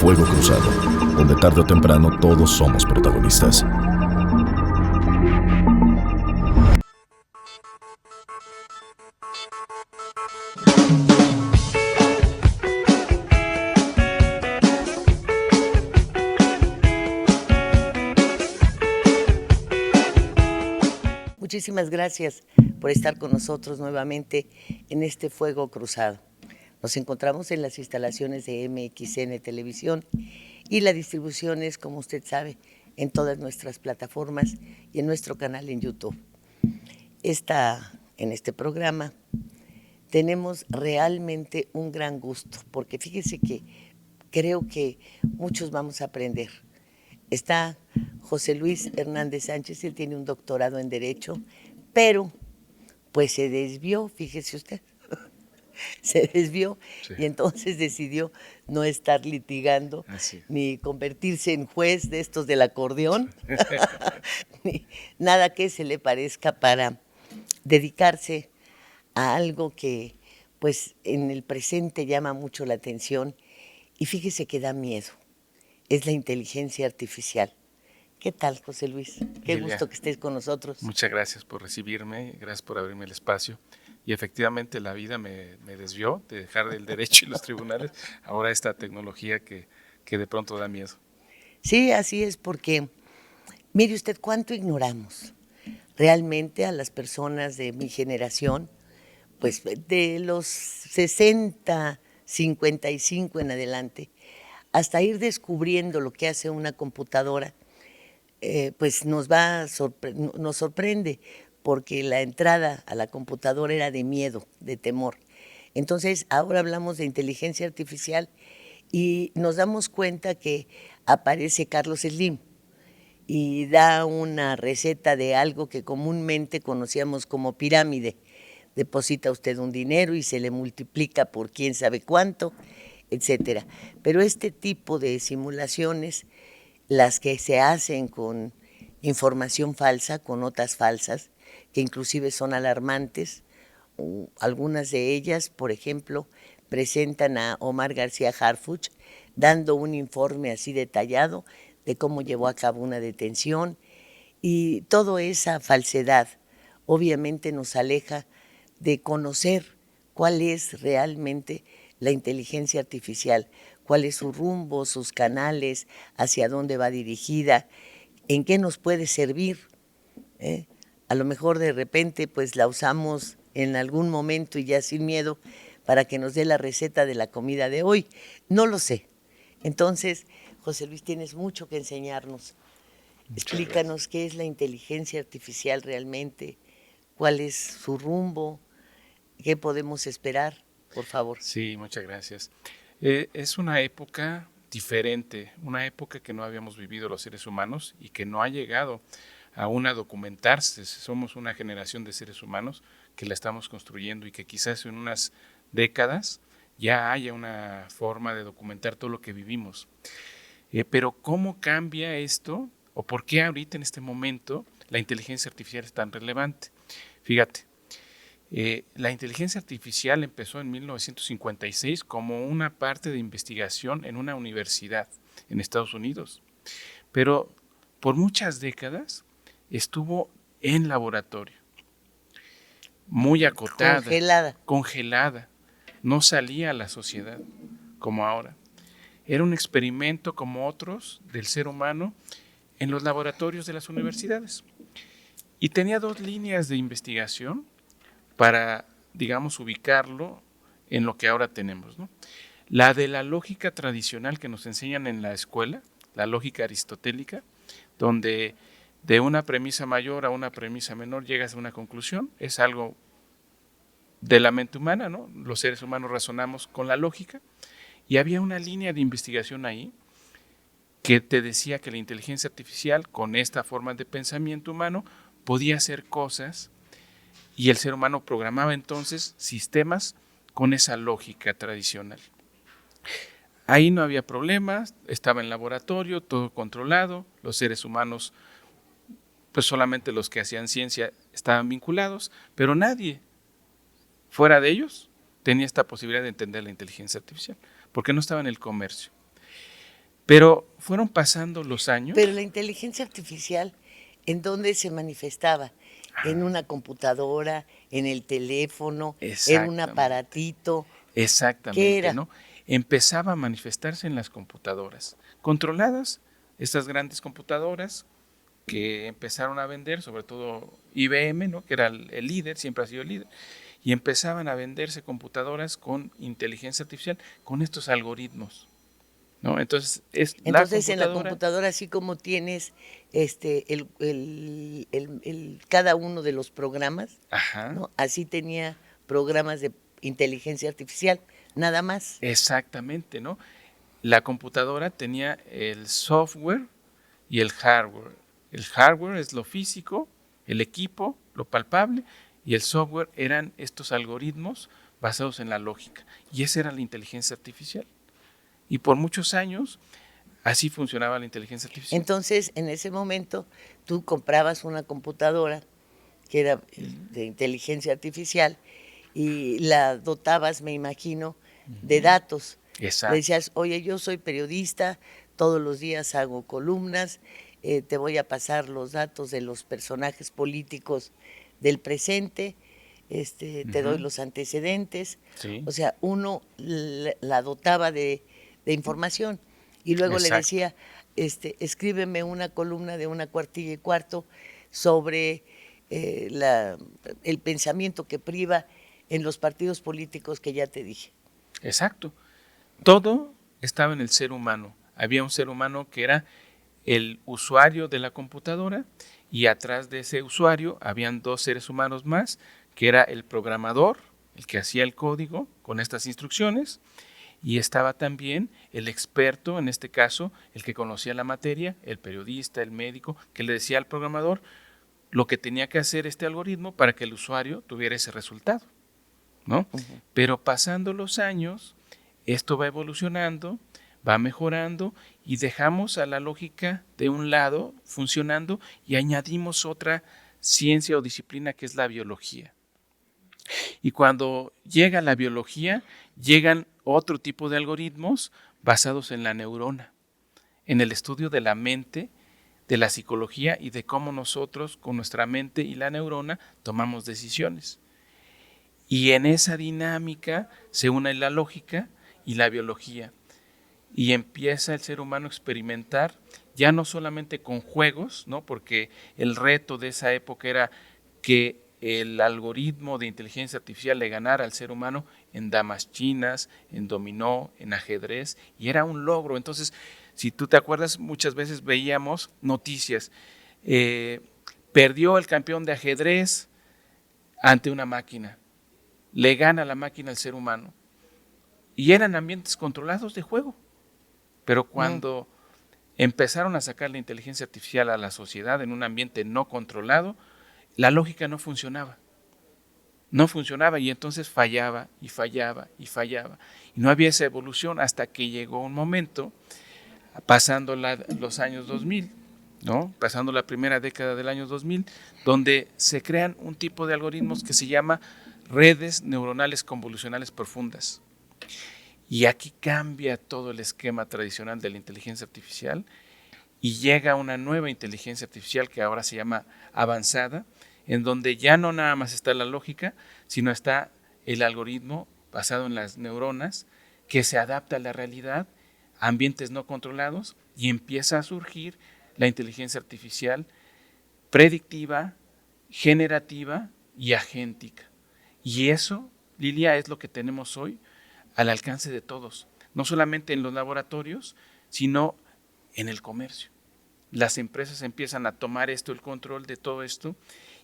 Fuego Cruzado, donde tarde o temprano todos somos protagonistas. Muchísimas gracias por estar con nosotros nuevamente en este Fuego Cruzado. Nos encontramos en las instalaciones de MXN Televisión y la distribución es, como usted sabe, en todas nuestras plataformas y en nuestro canal en YouTube. En este programa tenemos realmente un gran gusto, porque fíjese que creo que muchos vamos a aprender. Está José Luis Hernández Sánchez, él tiene un doctorado en Derecho, pero pues se desvió, fíjese usted, se desvió sí. Y entonces decidió no estar litigando, ni convertirse en juez de estos del acordeón, ni nada que se le parezca para dedicarse a algo que pues en el presente llama mucho la atención y fíjese que da miedo. Es la inteligencia artificial. ¿Qué tal, José Luis? Qué Lilia, gusto que estés con nosotros. Muchas gracias por recibirme, gracias por abrirme el espacio. Y efectivamente la vida me desvió de dejar el derecho y los tribunales, ahora esta tecnología que de pronto da miedo. Sí, así es, porque mire usted cuánto ignoramos realmente a las personas de mi generación, pues de los 60, 55 en adelante, hasta ir descubriendo lo que hace una computadora, pues nos sorprende, porque la entrada a la computadora era de miedo, de temor. Entonces, ahora hablamos de inteligencia artificial y nos damos cuenta que aparece Carlos Slim y da una receta de algo que comúnmente conocíamos como pirámide. Deposita usted un dinero y se le multiplica por quién sabe cuánto, etcétera. Pero este tipo de simulaciones, las que se hacen con información falsa, con notas falsas, que inclusive son alarmantes, algunas de ellas, por ejemplo, presentan a Omar García Harfuch dando un informe así detallado de cómo llevó a cabo una detención, y toda esa falsedad obviamente nos aleja de conocer cuál es realmente la inteligencia artificial, cuál es su rumbo, sus canales, hacia dónde va dirigida, en qué nos puede servir. A lo mejor de repente pues la usamos en algún momento y ya sin miedo para que nos dé la receta de la comida de hoy. No lo sé. Entonces, José Luis, tienes mucho que enseñarnos. Explícanos qué es la inteligencia artificial realmente, cuál es su rumbo, qué podemos esperar, por favor. Sí, muchas gracias. Es una época diferente, una época que no habíamos vivido los seres humanos y que no ha llegado aún a documentarse. Somos una generación de seres humanos que la estamos construyendo y que quizás en unas décadas ya haya una forma de documentar todo lo que vivimos. Pero ¿cómo cambia esto? ¿O por qué ahorita en este momento la inteligencia artificial es tan relevante? Fíjate, la inteligencia artificial empezó en 1956 como una parte de investigación en una universidad en Estados Unidos, pero por muchas décadas estuvo en laboratorio, muy acotada, congelada, no salía a la sociedad como ahora. Era un experimento como otros del ser humano en los laboratorios de las universidades. Y tenía dos líneas de investigación para, digamos, ubicarlo en lo que ahora tenemos, ¿no? La de la lógica tradicional que nos enseñan en la escuela, la lógica aristotélica, donde de una premisa mayor a una premisa menor llegas a una conclusión, es algo de la mente humana, ¿no? Los seres humanos razonamos con la lógica, y había una línea de investigación ahí que te decía que la inteligencia artificial, con esta forma de pensamiento humano, podía hacer cosas y el ser humano programaba entonces sistemas con esa lógica tradicional. Ahí no había problemas, estaba en laboratorio, todo controlado, los seres humanos, pues solamente los que hacían ciencia estaban vinculados, pero nadie fuera de ellos tenía esta posibilidad de entender la inteligencia artificial, porque no estaba en el comercio. Pero fueron pasando los años. Pero la inteligencia artificial, ¿en dónde se manifestaba? En una computadora, en el teléfono, en un aparatito. Exactamente, ¿Qué era? ¿no? Empezaba a manifestarse en las computadoras, controladas, estas grandes computadoras que empezaron a vender, sobre todo IBM, ¿no? Que era el líder, siempre ha sido el líder, y empezaban a venderse computadoras con inteligencia artificial, con estos algoritmos, ¿no? Entonces, En la computadora, así como tienes cada uno de los programas, Ajá. ¿no? Así tenía programas de inteligencia artificial, nada más. Exactamente, ¿no? La computadora tenía el software y el hardware. El hardware es lo físico, el equipo, lo palpable, y el software eran estos algoritmos basados en la lógica. Y esa era la inteligencia artificial. Y por muchos años así funcionaba la inteligencia artificial. Entonces, en ese momento, tú comprabas una computadora que era de inteligencia artificial y la dotabas, me imagino, de datos. Exacto. Le decías, oye, yo soy periodista, todos los días hago columnas, te voy a pasar los datos de los personajes políticos del presente, te doy los antecedentes. Sí. O sea, uno la dotaba de información y luego le decía, escríbeme una columna de una cuartilla y cuarto sobre el pensamiento que priva en los partidos políticos que ya te dije. Exacto. Todo estaba en el ser humano. Había un ser humano que era el usuario de la computadora y atrás de ese usuario habían dos seres humanos más, que era el programador, el que hacía el código con estas instrucciones, y estaba también el experto, en este caso, el que conocía la materia, el periodista, el médico, que le decía al programador lo que tenía que hacer este algoritmo para que el usuario tuviera ese resultado, ¿no? Uh-huh. Pero pasando los años, esto va evolucionando, va mejorando y dejamos a la lógica de un lado funcionando y añadimos otra ciencia o disciplina que es la biología. Y cuando llega la biología, llegan otro tipo de algoritmos basados en la neurona, en el estudio de la mente, de la psicología y de cómo nosotros con nuestra mente y la neurona tomamos decisiones. Y en esa dinámica se une la lógica y la biología. Y empieza el ser humano a experimentar, ya no solamente con juegos, ¿no? Porque el reto de esa época era que el algoritmo de inteligencia artificial le ganara al ser humano en damas chinas, en dominó, en ajedrez, y era un logro. Entonces, si tú te acuerdas, muchas veces veíamos noticias, perdió el campeón de ajedrez ante una máquina, le gana la máquina al ser humano, y eran ambientes controlados de juego. Pero cuando empezaron a sacar la inteligencia artificial a la sociedad en un ambiente no controlado, la lógica no funcionaba. No funcionaba y entonces fallaba y fallaba y fallaba. Y no había esa evolución hasta que llegó un momento, pasando los años 2000, ¿no? Pasando la primera década del año 2000, donde se crean un tipo de algoritmos que se llama redes neuronales convolucionales profundas. Y aquí cambia todo el esquema tradicional de la inteligencia artificial y llega una nueva inteligencia artificial que ahora se llama avanzada, en donde ya no nada más está la lógica, sino está el algoritmo basado en las neuronas que se adapta a la realidad, a ambientes no controlados, y empieza a surgir la inteligencia artificial predictiva, generativa y agéntica. Y eso, Lilia, es lo que tenemos hoy al alcance de todos, no solamente en los laboratorios, sino en el comercio. Las empresas empiezan a tomar el control de todo esto,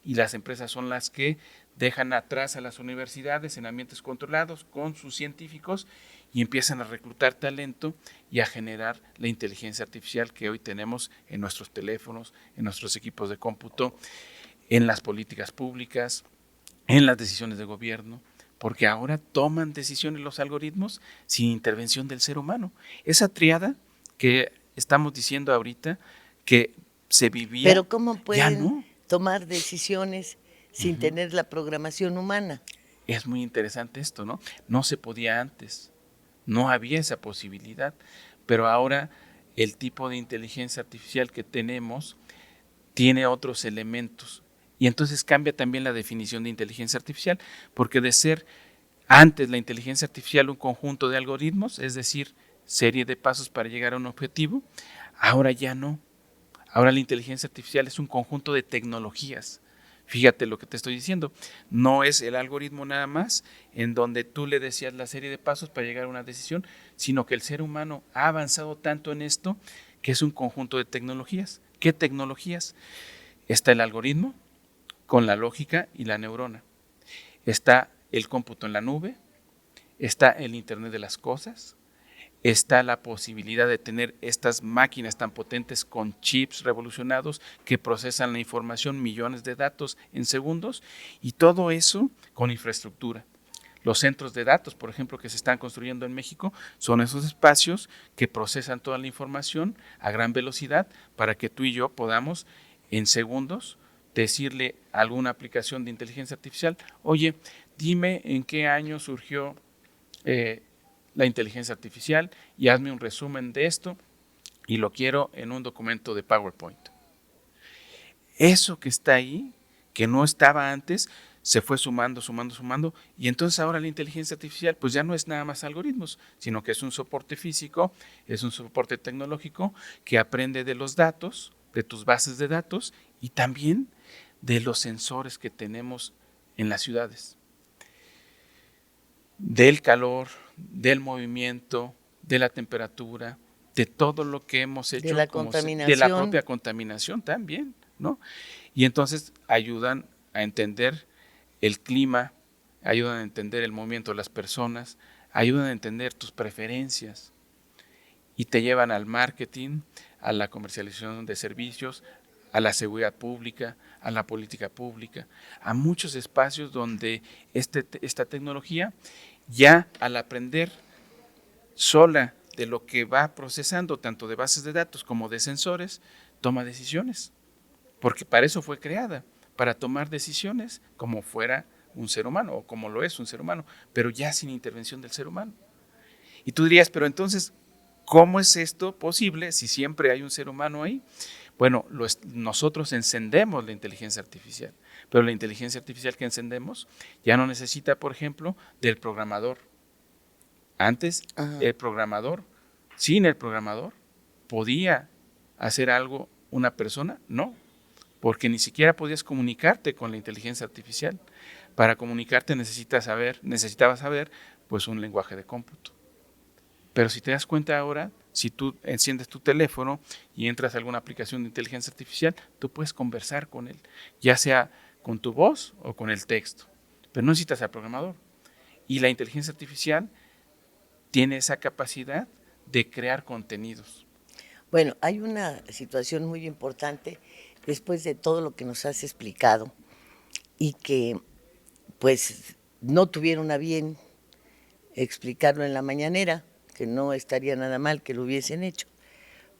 y las empresas son las que dejan atrás a las universidades en ambientes controlados con sus científicos y empiezan a reclutar talento y a generar la inteligencia artificial que hoy tenemos en nuestros teléfonos, en nuestros equipos de cómputo, en las políticas públicas, en las decisiones de gobierno, porque ahora toman decisiones los algoritmos sin intervención del ser humano. Esa triada que estamos diciendo ahorita que se vivía. Pero ¿cómo pueden tomar decisiones sin tener la programación humana? Es muy interesante esto, ¿no? No se podía antes, no había esa posibilidad, pero ahora el tipo de inteligencia artificial que tenemos tiene otros elementos. Y entonces cambia también la definición de inteligencia artificial, porque de ser antes la inteligencia artificial un conjunto de algoritmos, es decir, serie de pasos para llegar a un objetivo, ahora ya no. Ahora la inteligencia artificial es un conjunto de tecnologías. Fíjate lo que te estoy diciendo. No es el algoritmo nada más en donde tú le decías la serie de pasos para llegar a una decisión, sino que el ser humano ha avanzado tanto en esto que es un conjunto de tecnologías. ¿Qué tecnologías? Está el algoritmo con la lógica y la neurona. Está el cómputo en la nube, está el Internet de las cosas, está la posibilidad de tener estas máquinas tan potentes con chips revolucionados que procesan la información, millones de datos en segundos, y todo eso con infraestructura. Los centros de datos, por ejemplo, que se están construyendo en México, son esos espacios que procesan toda la información a gran velocidad para que tú y yo podamos en segundos decirle a alguna aplicación de inteligencia artificial, oye, dime en qué año surgió la inteligencia artificial y hazme un resumen de esto y lo quiero en un documento de PowerPoint. Eso que está ahí, que no estaba antes, se fue sumando y entonces ahora la inteligencia artificial pues ya no es nada más algoritmos, sino que es un soporte físico, es un soporte tecnológico que aprende de los datos, de tus bases de datos y también de los sensores que tenemos en las ciudades. Del calor, del movimiento, de la temperatura, de todo lo que hemos hecho, de la contaminación, de la propia contaminación también, ¿no? Y entonces ayudan a entender el clima, ayudan a entender el movimiento de las personas, ayudan a entender tus preferencias y te llevan al marketing, a la comercialización de servicios, a la seguridad pública, a la política pública, a muchos espacios donde esta tecnología ya al aprender sola de lo que va procesando, tanto de bases de datos como de sensores, toma decisiones, porque para eso fue creada, para tomar decisiones como fuera un ser humano o como lo es un ser humano, pero ya sin intervención del ser humano. Y tú dirías, pero entonces, ¿cómo es esto posible si siempre hay un ser humano ahí? Bueno, nosotros encendemos la inteligencia artificial, pero la inteligencia artificial que encendemos ya no necesita, por ejemplo, del programador. Antes, el programador, sin el programador, ¿podía hacer algo una persona? No, porque ni siquiera podías comunicarte con la inteligencia artificial. Para comunicarte necesitabas saber pues un lenguaje de cómputo. Pero si te das cuenta ahora, si tú enciendes tu teléfono y entras a alguna aplicación de inteligencia artificial, tú puedes conversar con él, ya sea con tu voz o con el texto, pero no necesitas al programador. Y la inteligencia artificial tiene esa capacidad de crear contenidos. Bueno, hay una situación muy importante después de todo lo que nos has explicado y que pues no tuvieron a bien explicarlo en la mañanera, que no estaría nada mal que lo hubiesen hecho,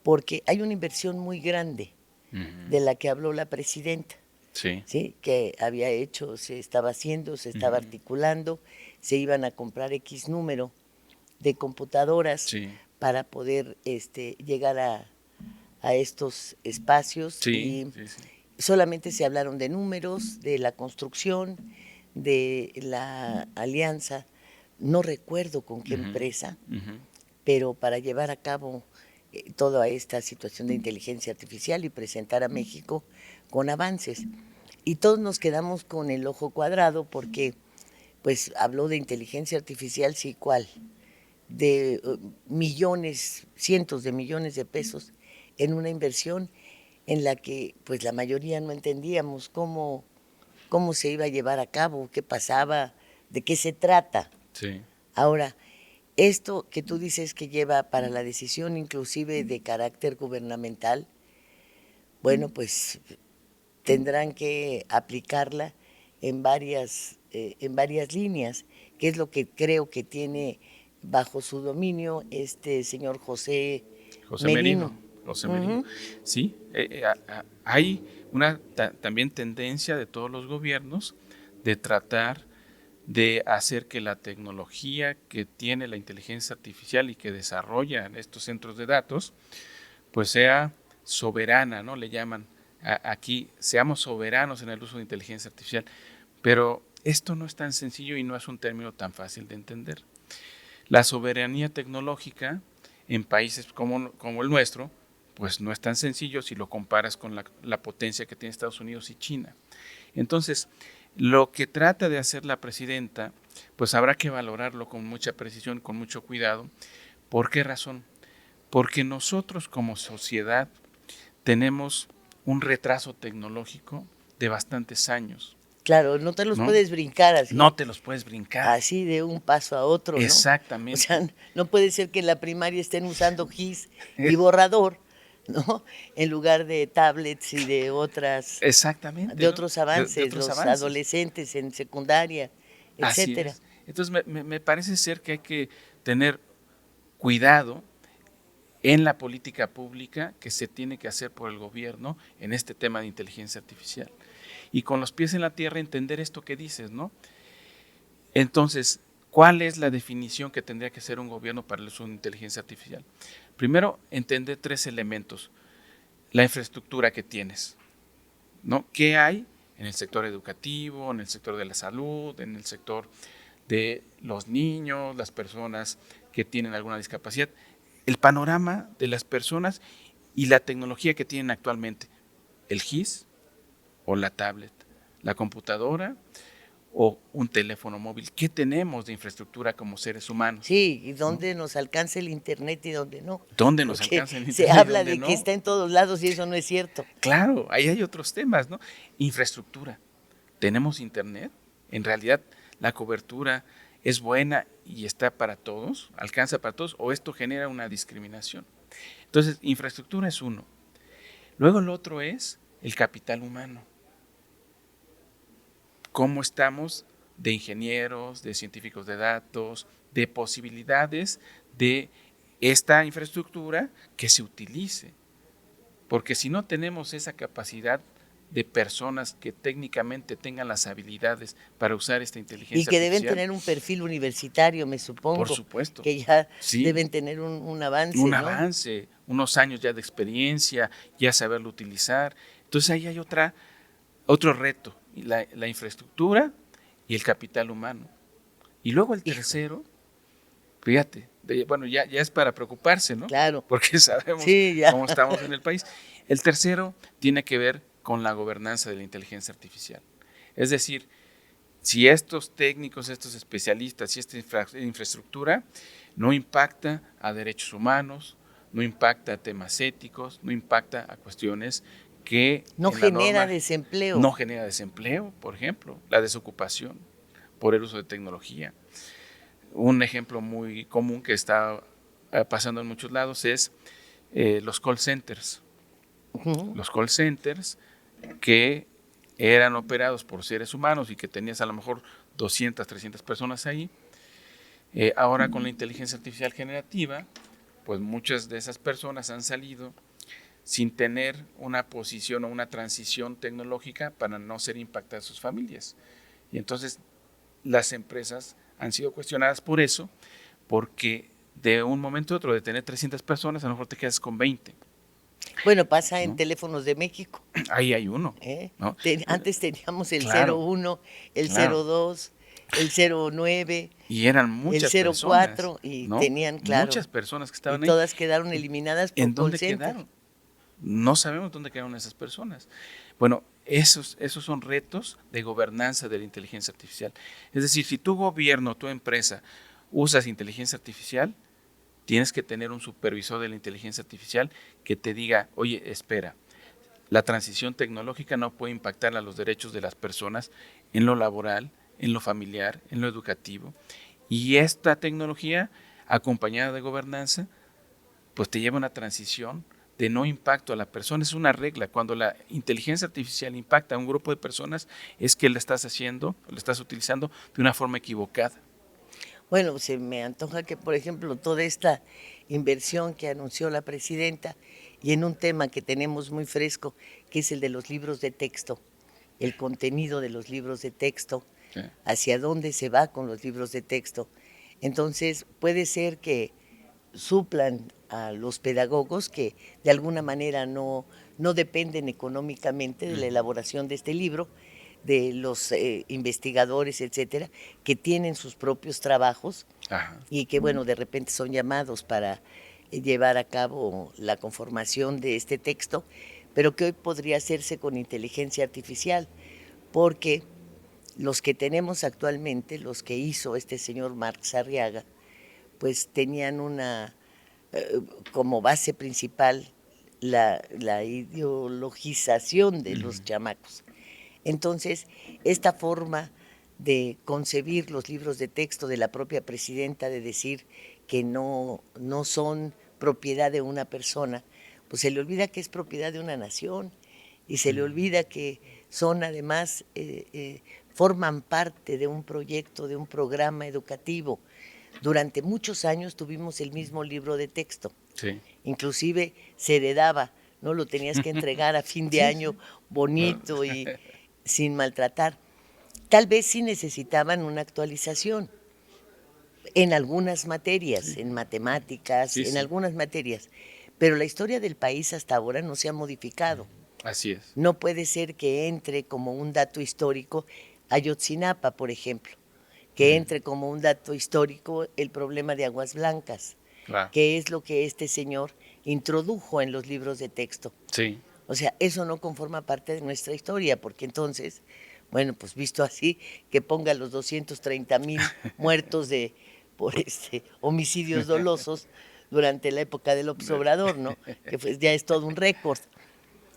porque hay una inversión muy grande de la que habló la presidenta, Sí. ¿sí? Que había hecho, se estaba haciendo, se estaba articulando, se iban a comprar X número de computadoras para poder llegar a estos espacios y solamente se hablaron de números, de la construcción, de la alianza, no recuerdo con qué empresa, pero para llevar a cabo toda esta situación de inteligencia artificial y presentar a México con avances. Y todos nos quedamos con el ojo cuadrado porque pues habló de inteligencia artificial, sí, ¿cuál? De millones, cientos de millones de pesos en una inversión en la que pues la mayoría no entendíamos cómo se iba a llevar a cabo, qué pasaba, de qué se trata. Sí. Ahora, esto que tú dices que lleva para la decisión inclusive de carácter gubernamental, bueno, pues tendrán que aplicarla en varias líneas, que es lo que creo que tiene bajo su dominio este señor José Merino. José Merino. Sí, hay una también tendencia de todos los gobiernos de tratar de hacer que la tecnología que tiene la inteligencia artificial y que desarrollan estos centros de datos, pues sea soberana, ¿no? Le llaman aquí, seamos soberanos en el uso de inteligencia artificial. Pero esto no es tan sencillo y no es un término tan fácil de entender. La soberanía tecnológica en países como el nuestro, pues no es tan sencillo si lo comparas con la potencia que tiene Estados Unidos y China. Entonces, lo que trata de hacer la presidenta, pues habrá que valorarlo con mucha precisión, con mucho cuidado. ¿Por qué razón? Porque nosotros como sociedad tenemos un retraso tecnológico de bastantes años. Claro, no te los ¿No? puedes brincar así. No te los puedes brincar. Así de un paso a otro, ¿no? Exactamente. O sea, no puede ser que en la primaria estén usando GIS y borrador, ¿no? En lugar de tablets y de Exactamente, de ¿no? otros avances, De otros los avances. adolescentes en secundaria, Así etcétera. es. Entonces me parece ser que hay que tener cuidado en la política pública que se tiene que hacer por el gobierno en este tema de inteligencia artificial. Y con los pies en la tierra entender esto que dices, ¿no? Entonces, ¿cuál es la definición que tendría que hacer un gobierno para el uso de inteligencia artificial? Primero, entender 3 elementos. La infraestructura que tienes, ¿no? ¿Qué hay en el sector educativo, en el sector de la salud, en el sector de los niños, las personas que tienen alguna discapacidad? El panorama de las personas y la tecnología que tienen actualmente. El GIS o la tablet, la computadora o un teléfono móvil. ¿Qué tenemos de infraestructura como seres humanos? Sí, y dónde nos alcanza el internet y dónde no. ¿Dónde nos Porque alcanza el se internet y habla dónde de no? que está en todos lados y eso no es cierto. Claro, ahí hay otros temas, ¿no? Infraestructura. ¿Tenemos internet? En realidad, la cobertura es buena y está para todos, alcanza para todos, o esto genera una discriminación. Entonces, infraestructura es uno. Luego el otro es el capital humano. ¿Cómo estamos de ingenieros, de científicos de datos, de posibilidades de esta infraestructura que se utilice? Porque si no tenemos esa capacidad de personas que técnicamente tengan las habilidades para usar esta Y inteligencia que artificial. deben tener un perfil universitario, me supongo. Por supuesto. Que ya Sí. deben tener un avance, Un ¿no? avance, unos años ya de experiencia, ya saberlo utilizar. Entonces ahí hay otro reto, la infraestructura y el capital humano. Y luego el tercero, fíjate, bueno, ya es para preocuparse, ¿no? Claro. Porque sabemos Sí, ya. cómo estamos en el país. El tercero tiene que ver con la gobernanza de la inteligencia artificial. Es decir, si estos técnicos, estos especialistas y esta infraestructura no impacta a derechos humanos, no impacta a temas éticos, no impacta a cuestiones que No en la genera norma desempleo. no genera desempleo, por ejemplo, la desocupación por el uso de tecnología. Un ejemplo muy común que está pasando en muchos lados es los call centers. Los call centers que eran operados por seres humanos y que tenías a lo mejor 200, 300 personas ahí. Ahora con la inteligencia artificial generativa, pues muchas de esas personas han salido sin tener una posición o una transición tecnológica para no ser impactadas sus familias. Y entonces las empresas han sido cuestionadas por eso, porque de un momento a otro de tener 300 personas, a lo mejor te quedas con 20. Bueno, pasa ¿no? en Teléfonos de México. Ahí hay uno. ¿Eh? ¿no? Antes teníamos el Claro, 01, el claro. 02, el 09, Y eran muchas el personas. 04 y ¿no? tenían, claro. Muchas personas que Y estaban ahí. todas quedaron eliminadas por ¿En dónde call center. quedaron? No sabemos dónde quedaron esas personas. Bueno, esos son retos de gobernanza de la inteligencia artificial. Es decir, si tu gobierno, tu empresa, usas inteligencia artificial, tienes que tener un supervisor de la inteligencia artificial que te diga, oye, espera, la transición tecnológica no puede impactar a los derechos de las personas en lo laboral, en lo familiar, en lo educativo. Y esta tecnología, acompañada de gobernanza, pues te lleva a una transición de no impacto a la persona. Es una regla. Cuando la inteligencia artificial impacta a un grupo de personas, es que la estás haciendo, la estás utilizando de una forma equivocada. Bueno, se me antoja que, por ejemplo, toda esta inversión que anunció la presidenta y en un tema que tenemos muy fresco, que es el de los libros de texto, el contenido de los libros de texto, Sí. hacia dónde se va con los libros de texto. Entonces, puede ser que suplan a los pedagogos que de alguna manera no dependen económicamente de la elaboración de este libro, de los investigadores, etcétera, que tienen sus propios trabajos. Ajá. Y que, bueno, de repente son llamados para llevar a cabo la conformación de este texto, pero que hoy podría hacerse con inteligencia artificial, porque los que tenemos actualmente, los que hizo este señor Marx Arriaga, pues tenían como base principal la ideologización de los chamacos. Entonces, esta forma de concebir los libros de texto de la propia presidenta, de decir que no son propiedad de una persona, pues se le olvida que es propiedad de una nación y se le olvida que son además, forman parte de un proyecto, de un programa educativo. Durante muchos años tuvimos el mismo libro de texto. Sí. Inclusive se heredaba, ¿no? Lo tenías que entregar a fin de año bonito y sin maltratar. Tal vez sí necesitaban una actualización en algunas materias, en matemáticas, en algunas materias, pero la historia del país hasta ahora no se ha modificado. Así es. No puede ser que entre como un dato histórico Ayotzinapa, por ejemplo, que entre como un dato histórico el problema de Aguas Blancas, claro, que es lo que este señor introdujo en los libros de texto. Sí. O sea, eso no conforma parte de nuestra historia, porque entonces, bueno, pues visto así, que ponga los 230,000 muertos por homicidios dolosos durante la época del López Obrador, ¿no? Que pues ya es todo un récord.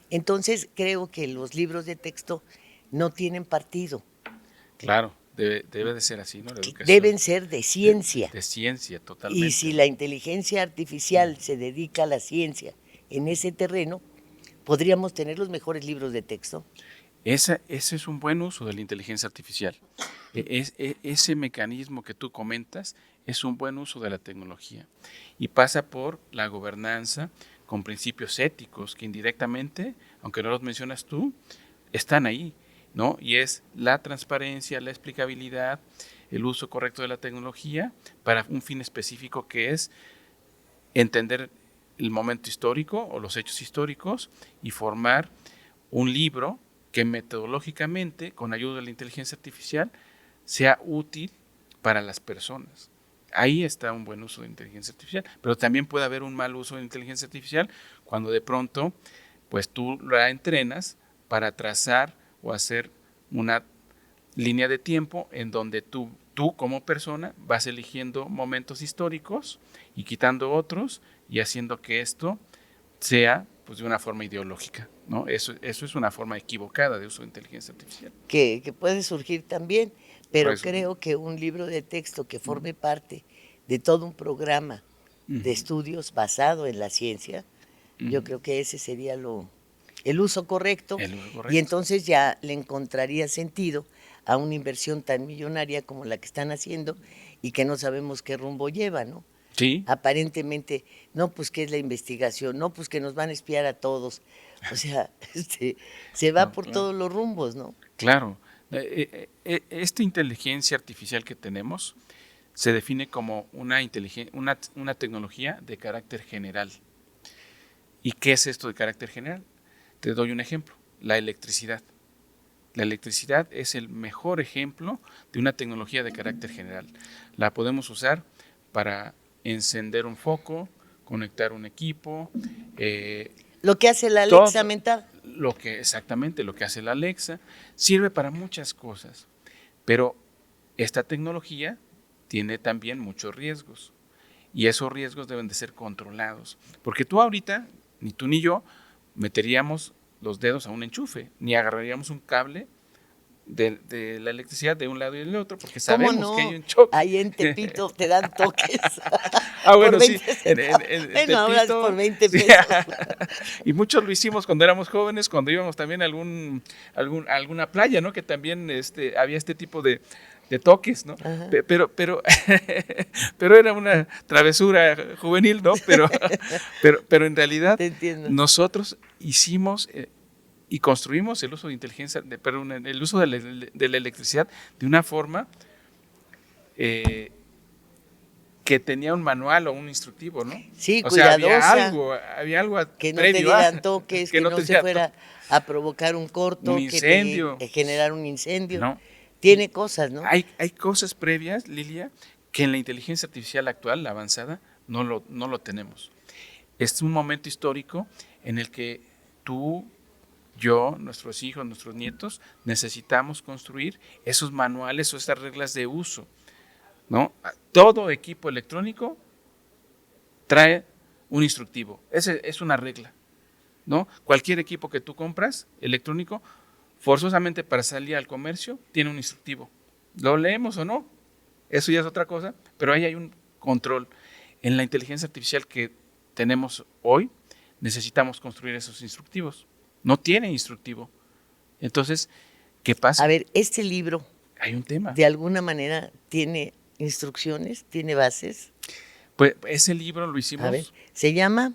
Entonces, creo que los libros de texto no tienen partido. Claro, debe de ser así, ¿no? La educación. Deben ser de ciencia. De ciencia, totalmente. Y si la inteligencia artificial se dedica a la ciencia en ese terreno, podríamos tener los mejores libros de texto. Ese es un buen uso de la inteligencia artificial. Ese mecanismo que tú comentas es un buen uso de la tecnología y pasa por la gobernanza con principios éticos que indirectamente, aunque no los mencionas tú, están ahí, ¿no? Y es la transparencia, la explicabilidad, el uso correcto de la tecnología para un fin específico que es entender el momento histórico o los hechos históricos y formar un libro que metodológicamente, con ayuda de la inteligencia artificial, sea útil para las personas. Ahí está un buen uso de inteligencia artificial, pero también puede haber un mal uso de inteligencia artificial cuando de pronto pues tú la entrenas para trazar o hacer una línea de tiempo en donde tú como persona vas eligiendo momentos históricos y quitando otros y haciendo que esto sea pues de una forma ideológica, ¿no? Eso es una forma equivocada de uso de inteligencia artificial. Que puede surgir también, pero creo que un libro de texto que forme parte de todo un programa de estudios basado en la ciencia, yo creo que ese sería el uso correcto, y entonces ya le encontraría sentido a una inversión tan millonaria como la que están haciendo y que no sabemos qué rumbo lleva, ¿no? Sí. Aparentemente, no, pues que es la investigación, no, pues que nos van a espiar a todos. O sea, se va por todos los rumbos, ¿no? Claro. Esta inteligencia artificial que tenemos se define como una tecnología de carácter general. ¿Y qué es esto de carácter general? Te doy un ejemplo, la electricidad. La electricidad es el mejor ejemplo de una tecnología de carácter general. La podemos usar para encender un foco, conectar un equipo. Lo que hace la Alexa mental. Exactamente, lo que hace la Alexa. Sirve para muchas cosas, pero esta tecnología tiene también muchos riesgos y esos riesgos deben de ser controlados. Porque tú ahorita, ni tú ni yo, meteríamos los dedos a un enchufe, ni agarraríamos un cable de la electricidad de un lado y del otro, porque sabemos que hay un choque. Ahí en Tepito te dan toques. Bueno, sí. En Tepito, hablas por 20 pesos. Y muchos lo hicimos cuando éramos jóvenes, cuando íbamos también a alguna playa, ¿no? Que también había este tipo de toques, ¿no? Pero era una travesura juvenil, ¿no? Pero en realidad nosotros hicimos y construimos el uso de el uso de la electricidad de una forma que que tenía un manual o un instructivo, ¿no? Sí, O sea, cuidadosa. había algo Que no te previo dieran toques, que no no te se diera fuera a provocar un un corto, que incendio, te generara un incendio. ¿no? Tiene cosas, ¿no? Hay cosas previas, Lilia, que en la inteligencia artificial actual, la avanzada, no lo tenemos. Es un momento histórico en el que tú, yo, nuestros hijos, nuestros nietos, necesitamos construir esos manuales o esas reglas de uso, ¿no? Todo equipo electrónico trae un instructivo. Ese es una regla, ¿no? Cualquier equipo que tú compras electrónico, forzosamente para salir al comercio, tiene un instructivo. ¿Lo leemos o no? Eso ya es otra cosa, pero ahí hay un control. En la inteligencia artificial que tenemos hoy, necesitamos construir esos instructivos. No tiene instructivo. Entonces, ¿qué pasa? A ver, este libro, Hay un tema. de alguna manera, tiene instrucciones, tiene bases. Pues ese libro lo hicimos. A ver, se llama,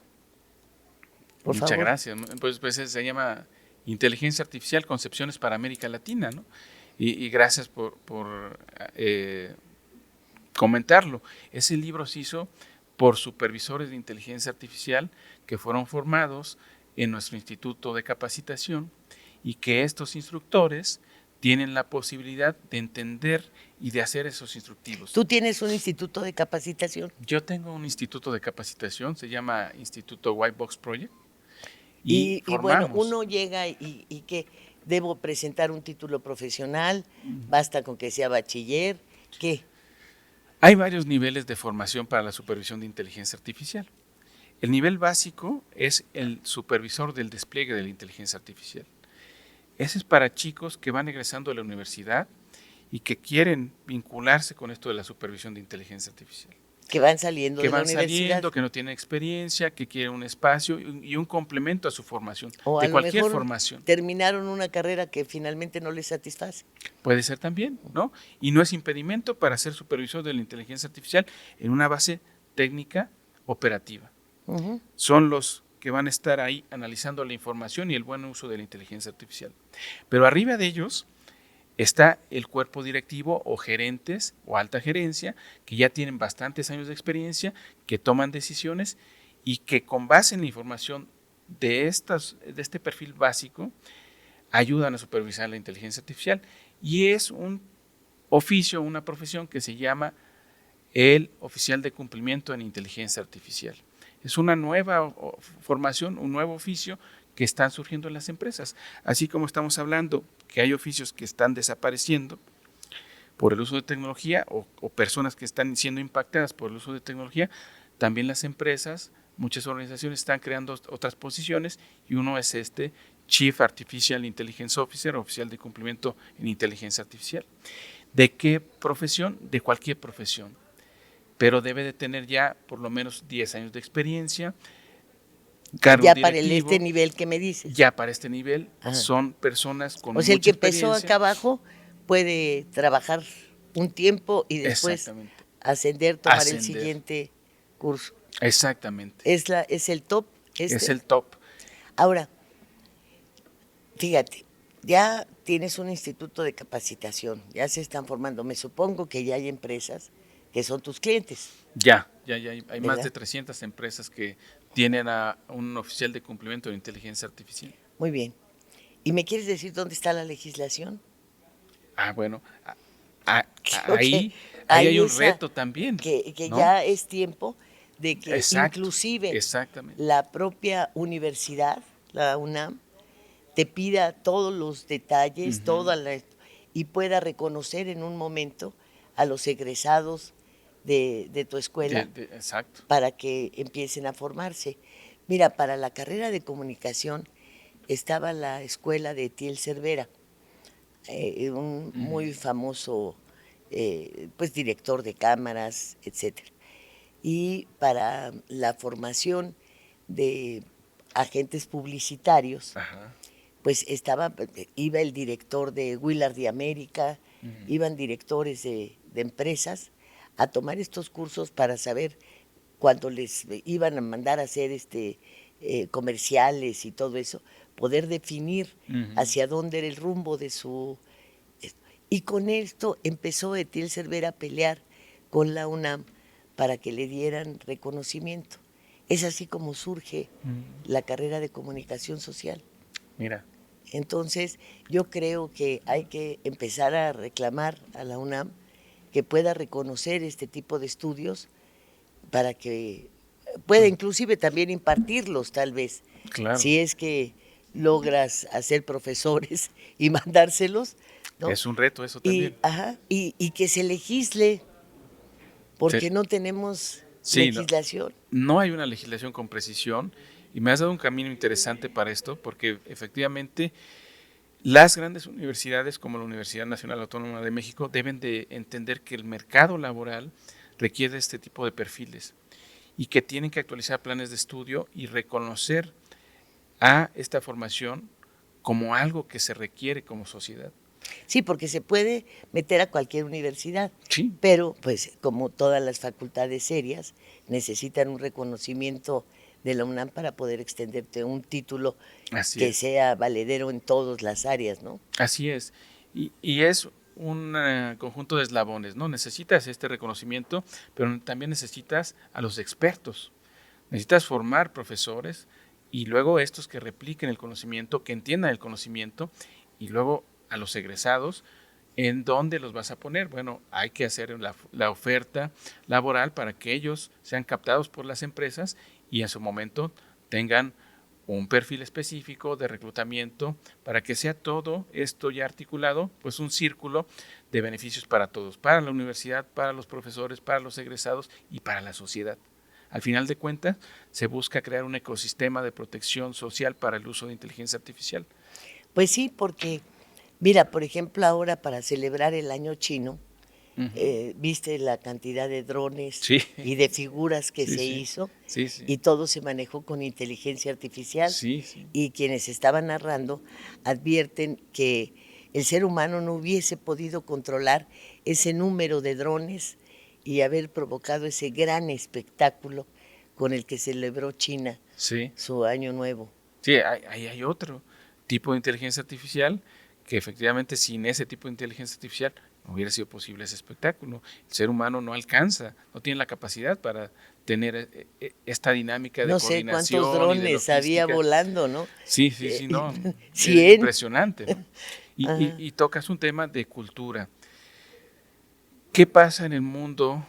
por Muchas favor. gracias. Pues se llama Inteligencia Artificial, Concepciones para América Latina, ¿no? Y gracias por comentarlo. Ese libro se hizo por supervisores de inteligencia artificial que fueron formados en nuestro instituto de capacitación y que estos instructores tienen la posibilidad de entender y de hacer esos instructivos. Tú tienes un instituto de capacitación. Yo tengo un instituto de capacitación, se llama Instituto White Box Project. Y bueno, formamos. uno llega y que debo presentar un título profesional, basta con que sea bachiller, ¿qué? Hay varios niveles de formación para la supervisión de inteligencia artificial. El nivel básico es el supervisor del despliegue de la inteligencia artificial. Ese es para chicos que van egresando de la universidad y que quieren vincularse con esto de la supervisión de inteligencia artificial. Que van saliendo Que de la van universidad. saliendo, que no tienen experiencia, que quieren un espacio y un complemento a su formación, O de a lo cualquier mejor formación. terminaron una carrera que finalmente no les satisface. Puede ser también, ¿no? Y no es impedimento para ser supervisor de la inteligencia artificial en una base técnica operativa. Uh-huh. Son los que van a estar ahí analizando la información y el buen uso de la inteligencia artificial. Pero arriba de ellos está el cuerpo directivo o gerentes o alta gerencia que ya tienen bastantes años de experiencia, que toman decisiones y que con base en la información de este perfil básico ayudan a supervisar la inteligencia artificial. Y es un oficio, una profesión que se llama el oficial de cumplimiento en inteligencia artificial. Es una nueva formación, un nuevo oficio que están surgiendo en las empresas. Así como estamos hablando que hay oficios que están desapareciendo por el uso de tecnología o personas que están siendo impactadas por el uso de tecnología, también las empresas, muchas organizaciones están creando otras posiciones y uno es este Chief Artificial Intelligence Officer, oficial de cumplimiento en inteligencia artificial. ¿De qué profesión? De cualquier profesión, pero debe de tener ya por lo menos 10 años de experiencia, cargo ya directivo. para este nivel que me dices. Ya para este nivel. Ajá. Son personas con o sea, el que mucha empezó experiencia. acá abajo puede trabajar un tiempo y después Exactamente. ascender, tomar el Ascender. siguiente curso. Exactamente. Es el top. Es el top. Ahora, fíjate, ya tienes un instituto de capacitación, ya se están formando. Me supongo que ya hay empresas que son tus clientes. Ya hay más ¿Verdad? de 300 empresas que tienen a un oficial de cumplimiento de inteligencia artificial. Muy bien. ¿Y me quieres decir dónde está la legislación? Bueno, Ok, ahí hay un esa- reto también. Que ¿no? ya es tiempo de que Exacto, inclusive exactamente. la propia universidad, la UNAM, te pida todos los detalles, y pueda reconocer en un momento a los egresados de tu escuela Exacto. para que empiecen a formarse. Mira, para la carrera de comunicación estaba la escuela de Etiel Cervera, un muy famoso pues director de cámaras, etcétera. Y para la formación de agentes publicitarios, Ajá. pues iba el director de Willard de América, iban directores de empresas a tomar estos cursos para saber cuando les iban a mandar a hacer comerciales y todo eso, poder definir hacia dónde era el rumbo de su... Y con esto empezó Etiel Cervera a pelear con la UNAM para que le dieran reconocimiento. Es así como surge la carrera de comunicación social. Mira, Entonces, yo creo que hay que empezar a reclamar a la UNAM que pueda reconocer este tipo de estudios para que pueda inclusive también impartirlos, tal vez, claro, si es que logras hacer profesores y mandárselos, ¿no? es un reto eso también. Y que se legisle, porque Se- no tenemos sí, no, legislación. no hay una legislación con precisión y me has dado un camino interesante para esto porque efectivamente las grandes universidades como la Universidad Nacional Autónoma de México deben de entender que el mercado laboral requiere este tipo de perfiles y que tienen que actualizar planes de estudio y reconocer a esta formación como algo que se requiere como sociedad. Sí, porque se puede meter a cualquier universidad, Sí, pero pues como todas las facultades serias necesitan un reconocimiento de la UNAM para poder extenderte un título así que es. sea valedero en todas las áreas, ¿no? Así es. Y es un conjunto de eslabones, ¿no? Necesitas este reconocimiento, pero también necesitas a los expertos. Necesitas formar profesores y luego estos que repliquen el conocimiento, que entiendan el conocimiento y luego a los egresados, ¿en dónde los vas a poner? Bueno, hay que hacer la oferta laboral para que ellos sean captados por las empresas y en su momento tengan un perfil específico de reclutamiento para que sea todo esto ya articulado, pues un círculo de beneficios para todos, para la universidad, para los profesores, para los egresados y para la sociedad. Al final de cuentas, se busca crear un ecosistema de protección social para el uso de inteligencia artificial. Pues sí, porque, mira, por ejemplo, ahora para celebrar el año chino, viste la cantidad de drones Sí, y de figuras que sí, se sí, hizo sí, sí, y todo se manejó con inteligencia artificial sí, sí, y quienes estaban narrando advierten que el ser humano no hubiese podido controlar ese número de drones y haber provocado ese gran espectáculo con el que celebró China sí. su año nuevo. Sí, hay otro tipo de inteligencia artificial que efectivamente sin ese tipo de inteligencia artificial no hubiera sido posible ese espectáculo. El ser humano no alcanza, no tiene la capacidad para tener esta dinámica de No sé cuántos coordinación y de drones había logística. volando, ¿no? Sí, sí, sí, no, 100. impresionante, ¿no? Ajá. Y tocas un tema de cultura. ¿Qué pasa en el mundo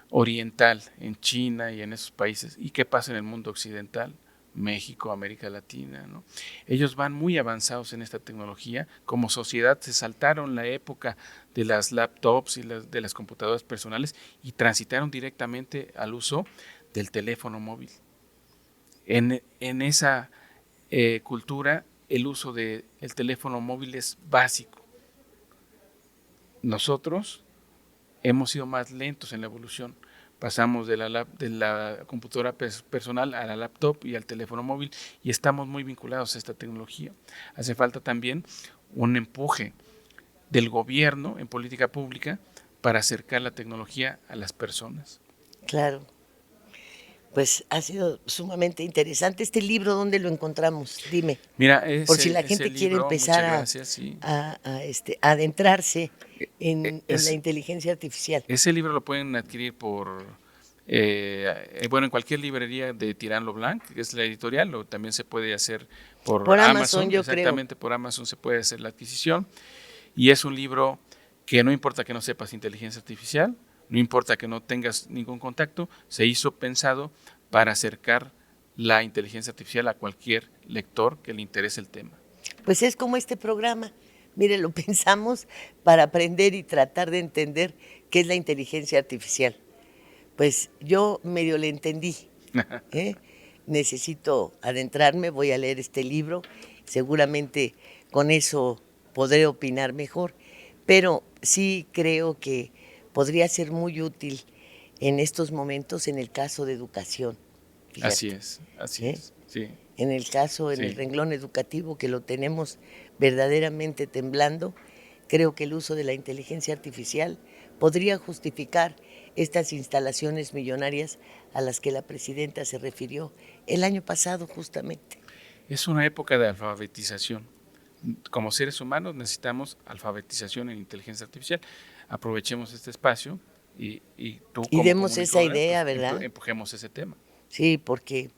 oriental, en China y en esos países? ¿Y qué pasa en el mundo occidental? México, América Latina, ¿no? Ellos van muy avanzados en esta tecnología. Como sociedad se saltaron la época de las laptops y de las computadoras personales y transitaron directamente al uso del teléfono móvil. En esa cultura el uso del teléfono móvil es básico. Nosotros hemos sido más lentos en la evolución. Pasamos de la computadora personal a la laptop y al teléfono móvil y estamos muy vinculados a esta tecnología. Hace falta también un empuje del gobierno en política pública para acercar la tecnología a las personas. Claro. Pues ha sido sumamente interesante. Este libro, ¿dónde lo encontramos? Dime, Mira, por si la ese gente quiere libro, muchas empezar gracias, sí. a adentrarse en la Es, inteligencia artificial. ese libro lo pueden adquirir bueno, en cualquier librería de Tirán Leblanc, que es la editorial, o también se puede hacer por Por Amazon, Amazon, yo creo. exactamente por Amazon se puede hacer la adquisición. Y es un libro que no importa que no sepas inteligencia artificial, no importa que no tengas ningún contacto, se hizo pensado para acercar la inteligencia artificial a cualquier lector que le interese el tema. Pues es como este programa. Mire, lo pensamos para aprender y tratar de entender qué es la inteligencia artificial. Pues yo medio le entendí. ¿Eh? Necesito adentrarme, voy a leer este libro, seguramente con eso podré opinar mejor, pero sí creo que podría ser muy útil en estos momentos en el caso de educación, fíjate, Así ¿eh? es, sí, En el caso, en el sí. renglón educativo que lo tenemos verdaderamente temblando, creo que el uso de la inteligencia artificial podría justificar estas instalaciones millonarias a las que la presidenta se refirió el año pasado justamente. Es una época de alfabetización. Como seres humanos necesitamos alfabetización en inteligencia artificial. Aprovechemos este espacio y tú Y como demos esa comunicadora, idea, pues, ¿verdad? Empujemos ese tema. Sí, porque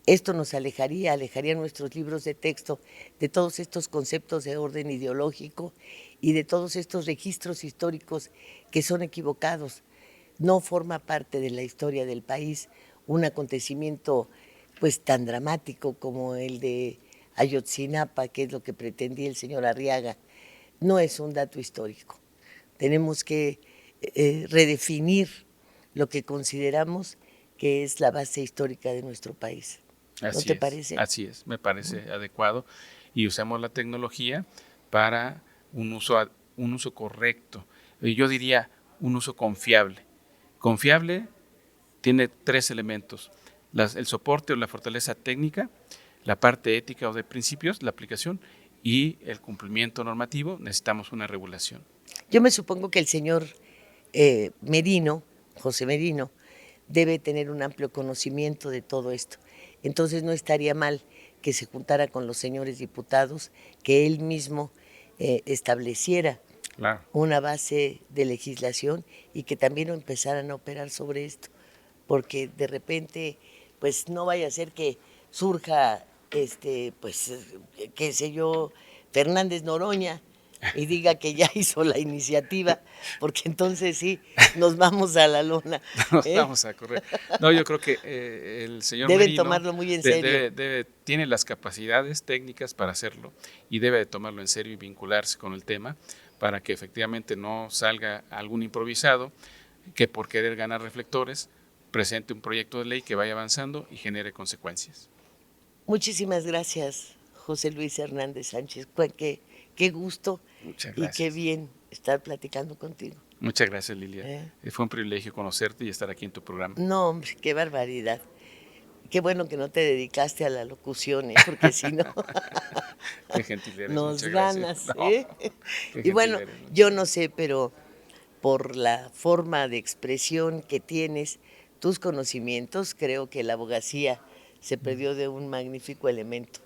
esto nos alejaría nuestros libros de texto de todos estos conceptos de orden ideológico y de todos estos registros históricos que son equivocados. No forma parte de la historia del país un acontecimiento pues tan dramático como el de Ayotzinapa, que es lo que pretendía el señor Arriaga. No es un dato histórico. Tenemos que redefinir lo que consideramos que es la base histórica de nuestro país. ¿No te parece? Así es, me parece adecuado. Y usamos la tecnología para un uso correcto. Yo diría un uso confiable. Confiable tiene 3 elementos: el soporte o la fortaleza técnica, la parte ética o de principios, la aplicación, y el cumplimiento normativo. Necesitamos una regulación. Yo me supongo que el señor Merino, José Merino, debe tener un amplio conocimiento de todo esto. Entonces no estaría mal que se juntara con los señores diputados, que él mismo estableciera una base de legislación y que también empezaran a operar sobre esto, porque de repente, pues no vaya a ser que surja, pues, qué sé yo, Fernández Noroña y diga que ya hizo la iniciativa, porque entonces sí, nos vamos a la lona. Nos vamos a correr. No, yo creo que el señor Deben Merino tomarlo muy en serio. tiene las capacidades técnicas para hacerlo y debe de tomarlo en serio y vincularse con el tema para que efectivamente no salga algún improvisado que por querer ganar reflectores presente un proyecto de ley que vaya avanzando y genere consecuencias. Muchísimas gracias, José Luis Hernández Sánchez. Qué gusto y qué bien estar platicando contigo. Muchas gracias, Lilia. Fue un privilegio conocerte y estar aquí en tu programa. No, hombre, qué barbaridad. Qué bueno que no te dedicaste a la locución, porque si no, qué gentil eres. Nos ganas. No, y bueno, yo no sé, pero por la forma de expresión que tienes, tus conocimientos, creo que la abogacía se perdió de un magnífico elemento.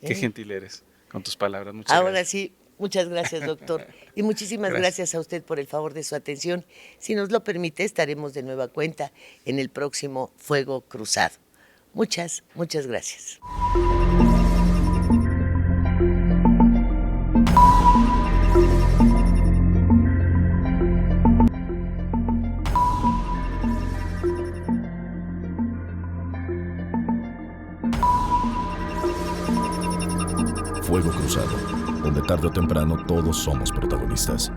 Qué gentil eres con tus palabras. Muchas gracias. Ahora sí, muchas gracias, doctor. Y muchísimas gracias a usted por el favor de su atención. Si nos lo permite, estaremos de nueva cuenta en el próximo Fuego Cruzado. Muchas gracias. Fuego Cruzado, donde tarde o temprano todos somos protagonistas.